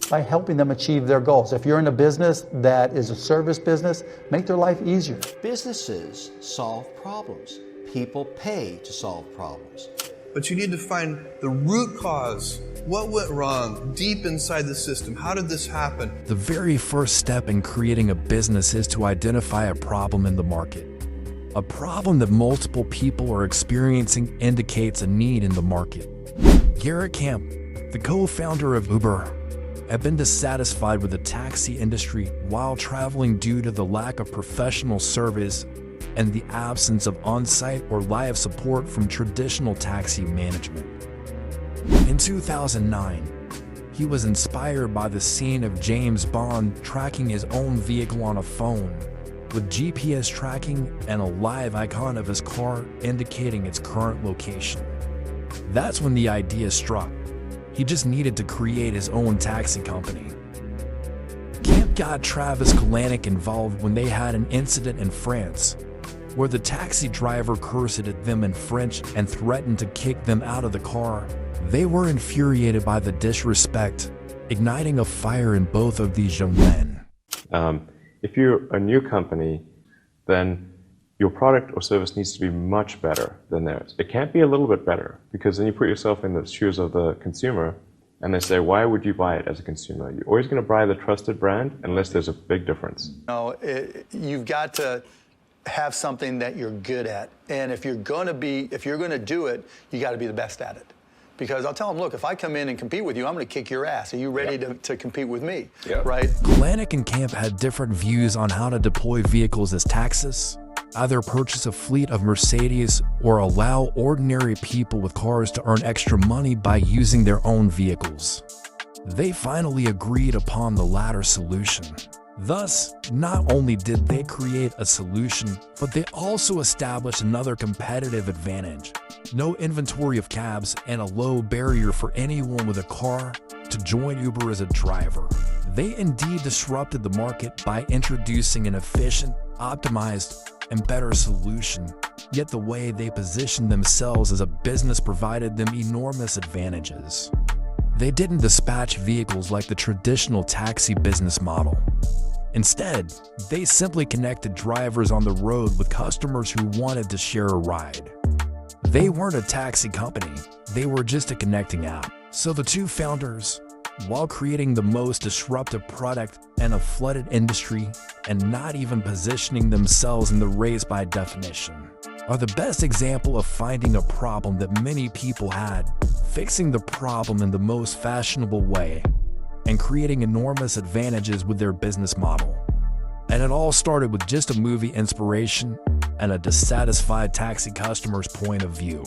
by helping them achieve their goals. If you're in a business that is a service business, make their life easier. Businesses solve problems. People pay to solve problems. But you need to find the root cause. What went wrong deep inside the system? How did this happen? The very first step in creating a business is to identify a problem in the market. A problem that multiple people are experiencing indicates a need in the market. Garrett Camp, the co-founder of Uber, had been dissatisfied with the taxi industry while traveling due to the lack of professional service and the absence of on-site or live support from traditional taxi management. In 2009, he was inspired by the scene of James Bond tracking his own vehicle on a phone, with GPS tracking and a live icon of his car indicating its current location. That's when the idea struck. He just needed to create his own taxi company. Camp got Travis Kalanick involved when they had an incident in France, where the taxi driver cursed at them in French and threatened to kick them out of the car. They were infuriated by the disrespect, igniting a fire in both of these young men. If you're a new company, then your product or service needs to be much better than theirs. It can't be a little bit better, because then you put yourself in the shoes of the consumer and they say, why would you buy it as a consumer? You're always going to buy the trusted brand unless there's a big difference. No, you've got to have something that you're good at. And if you're going to do it, you got to be the best at it. Because I'll tell them, look, if I come in and compete with you, I'm going to kick your ass. Are you ready to compete with me? Yep. Right? Kalanick and Camp had different views on how to deploy vehicles as taxis, either purchase a fleet of Mercedes or allow ordinary people with cars to earn extra money by using their own vehicles. They finally agreed upon the latter solution. Thus, not only did they create a solution, but they also established another competitive advantage: no inventory of cabs and a low barrier for anyone with a car to join Uber as a driver. They indeed disrupted the market by introducing an efficient, optimized, and better solution, yet the way they positioned themselves as a business provided them enormous advantages. They didn't dispatch vehicles like the traditional taxi business model. Instead, they simply connected drivers on the road with customers who wanted to share a ride. They weren't a taxi company, they were just a connecting app. So the two founders, while creating the most disruptive product in a flooded industry and not even positioning themselves in the race by definition, are the best example of finding a problem that many people had, fixing the problem in the most fashionable way, and creating enormous advantages with their business model. And it all started with just a movie inspiration and a dissatisfied taxi customer's point of view.